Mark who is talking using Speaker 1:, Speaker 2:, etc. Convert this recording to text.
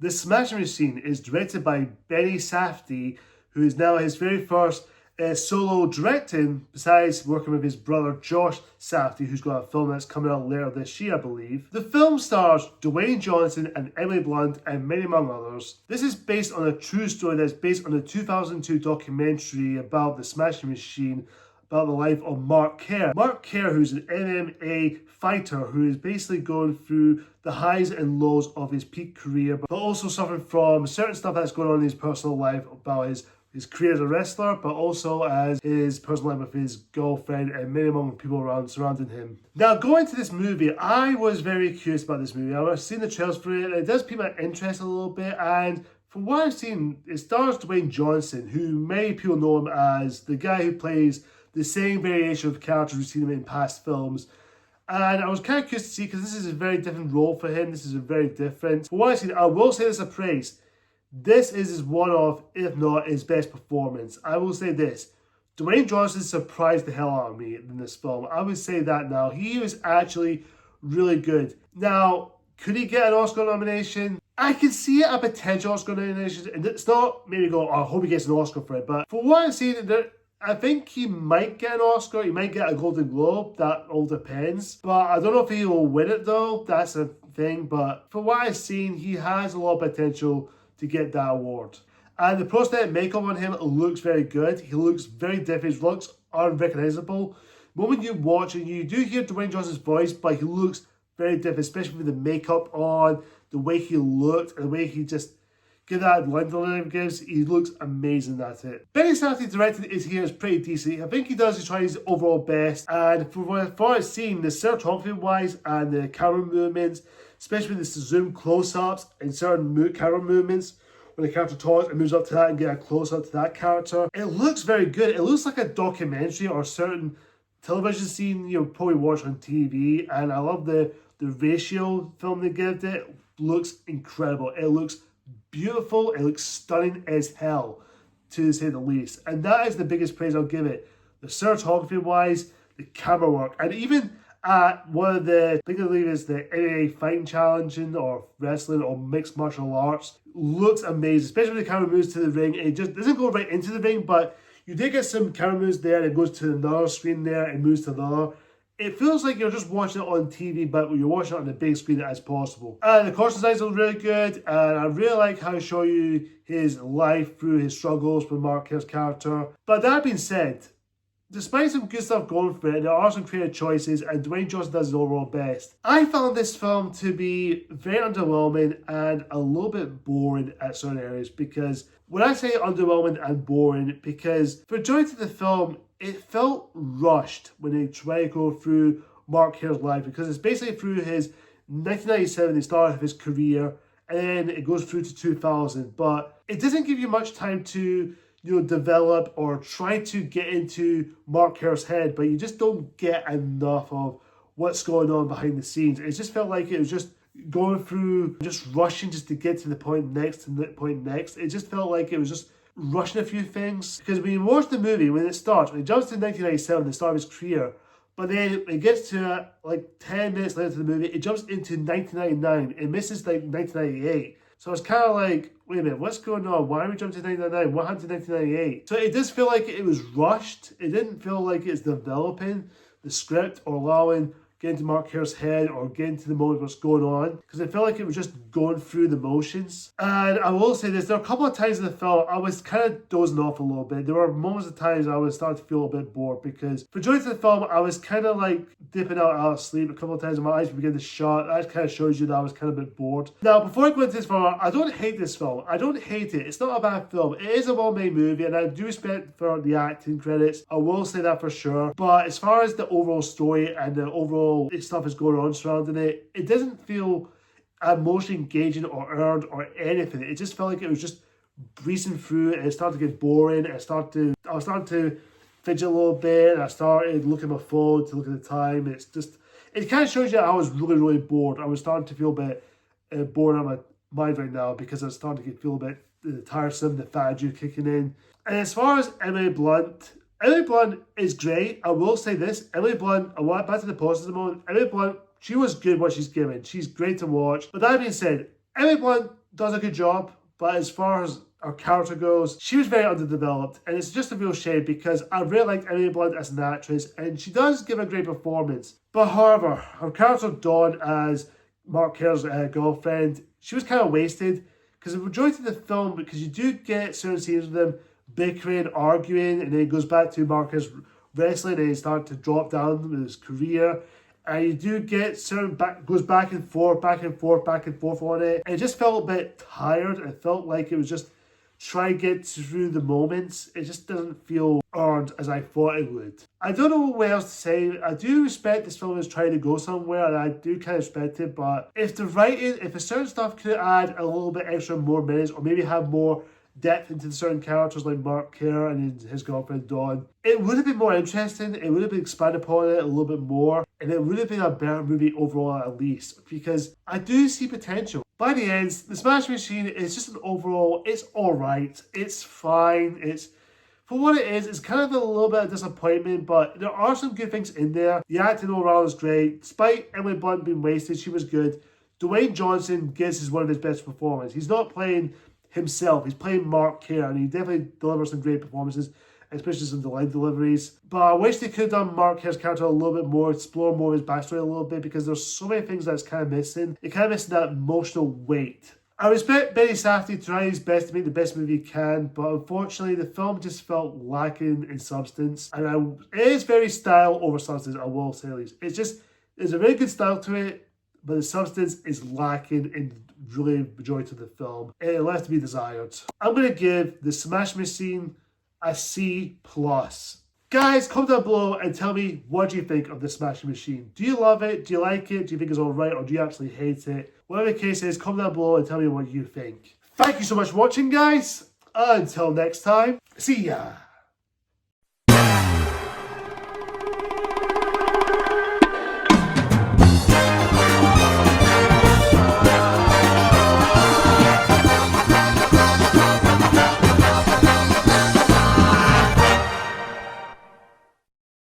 Speaker 1: The Smashing Machine is directed by Benny Safdie, who is now his very first solo directing, besides working with his brother Josh Safdie, who's got a film that's coming out later this year, I believe. The film stars Dwayne Johnson and Emily Blunt and many among others. This is based on a true story that's based on a 2002 documentary about the Smashing Machine, about the life of Mark Kerr. Mark Kerr, who's an MMA fighter who is basically going through the highs and lows of his peak career, but also suffering from certain stuff that's going on in his personal life about his career as a wrestler, but also as his personal life with his girlfriend and many among people around surrounding him. Now, going to this movie, I was very curious about this movie. I've seen the trailers for it. It does pique my interest a little bit, and from what I've seen, it stars Dwayne Johnson, who many people know him as the guy who plays the same variation of characters we've seen him in past films. And I was kind of curious to see, because this is a very different role for him. This is a very different. From what I've seen, I will say this as a praise. This is one of, if not his best performance. I will say this. Dwayne Johnson surprised the hell out of me in this film. I would say that now. He was actually really good. Now, could he get an Oscar nomination? I can see a potential Oscar nomination. And it's not maybe go, oh, I hope he gets an Oscar for it. But for what I've seen, I think he might get an Oscar. He might get a Golden Globe. That all depends. But I don't know if he will win it though. That's a thing. But for what I've seen, he has a lot of potential to get that award. And the prosthetic makeup on him looks very good. He looks very different. His looks are unrecognizable. When you watch it, you do hear Dwayne Johnson's voice, but he looks very different, especially with the makeup on, the way he looked, and the way he just give that line delivery he gives. He looks amazing at it. Benny Safdie directed is pretty decent. I think he does try his overall best. And from what I've seen, the cinematography wise and the camera movements, especially the zoom close-ups and certain camera movements, when the character talks and moves up to that and get a close-up to that character, it looks very good. It looks like a documentary or a certain television scene you'll probably watch on TV. And I love the ratio film they give it. Looks incredible. It looks beautiful. It looks stunning as hell, to say the least. And that is the biggest praise I'll give it. The cinematography wise, the camera work, and even at one of the, I think I believe it's the MMA fighting challenging or wrestling or mixed martial arts, looks amazing, especially when the camera moves to the ring. It just doesn't go right into the ring, but you did get some camera moves there, and it goes to another screen there and moves to another. It feels like you're just watching it on TV, but you're watching it on the big screen as possible. And the costume designs are really good, and I really like how they show you his life through his struggles with Mark Kerr's character. But that being said, despite some good stuff going for it, there are some creative choices, and Dwayne Johnson does his overall best. I found this film to be very underwhelming and a little bit boring at certain areas, because when I say underwhelming and boring, because for majority of the film, it felt rushed when they try to go through Mark Kerr's life, because it's basically through his 1997, the start of his career, and then it goes through to 2000. But it doesn't give you much time to develop or try to get into Mark Kerr's head, but you just don't get enough of what's going on behind the scenes. It just felt like it was just going through, just rushing just to get to the point next and the point next. It just felt like it was just rushing a few things. Because when you watch the movie, when it starts, when it jumps to 1997, the start of his career, but then it gets to like 10 minutes later to the movie, it jumps into 1999. It misses like 1998. So it's kind of like, wait a minute, what's going on? Why are we jumping to 1999? What happened to 1998? So it does feel like it was rushed. It didn't feel like it's developing the script or allowing getting to Mark Kerr's head or getting to the moment of what's going on, because I felt like it was just going through the motions. And I will say this, there are a couple of times in the film I was kind of dozing off a little bit. There were moments of times I was starting to feel a bit bored, because for majority of the film I was kind of like dipping out of sleep a couple of times, and my eyes would begin to shut. That kind of shows you that I was kind of a bit bored. Now, before I go into this film, I don't hate this film. I don't hate it. It's not a bad film. It is a well-made movie, and I do respect for the acting credits. I will say that for sure. But as far as the overall story and the overall stuff is going on surrounding it, it doesn't feel emotionally engaging or earned or anything. It just felt like it was just breezing through, and it started to get boring. I was starting to fidget a little bit, and I started looking at my phone to look at the time. It kind of shows you that I was really, really bored. I was starting to feel a bit bored out of my mind right now, because I was starting to feel a bit tiresome, the fatigue kicking in. And as far as Emily Blunt is great. I will say this, Emily Blunt, I want back to the positives a moment. Emily Blunt, she was good what she's given. She's great to watch. But that being said, Emily Blunt does a good job, but as far as her character goes, she was very underdeveloped, and it's just a real shame because I really liked Emily Blunt as an actress, and she does give a great performance. But however, her character Dawn as Mark Kerr's girlfriend, she was kind of wasted because the majority of the film, because you do get certain scenes of them bickering, arguing, and then it goes back to Mark Kerr's wrestling, and he started to drop down with his career. And you do get certain goes back and forth on it. And it just felt a bit tired. It felt like it was just trying to get through the moments. It just doesn't feel earned as I thought it would. I don't know what else to say. I do respect this film is trying to go somewhere, and I do kind of respect it. But if the writing, if a certain stuff could add a little bit extra more minutes, or maybe have more depth into certain characters like Mark Kerr and his girlfriend Dawn, it would have been more interesting. It would have been expanded upon it a little bit more, and it would have been a better movie overall at least, because I do see potential. By the end, The Smashing Machine is just an overall, it's alright, it's fine, it's for what it is, it's kind of a little bit of disappointment, but there are some good things in there. The acting overall is great. Despite Emily Blunt being wasted, she was good. Dwayne Johnson gives us one of his best performances. He's not playing himself, he's playing Mark Kerr, and he definitely delivers some great performances, especially some of the line deliveries. But I wish they could have done Mark Kerr's character a little bit more, explore more of his backstory a little bit, because there's so many things that's kind of missing. It kind of missing that emotional weight. I respect Benny Safdie trying his best to make the best movie he can, but unfortunately the film just felt lacking in substance, and it is very style over substance, I will say at least. There's a very good style to it, but the substance is lacking in really majority of the film. It left to be desired. I'm going to give The Smash Machine a C+. Guys, comment down below and tell me what do you think of The Smashing Machine. Do you love it? Do you like it? Do you think it's alright, or do you absolutely hate it? Whatever the case is, comment down below and tell me what you think. Thank you so much for watching, guys. Until next time, see ya.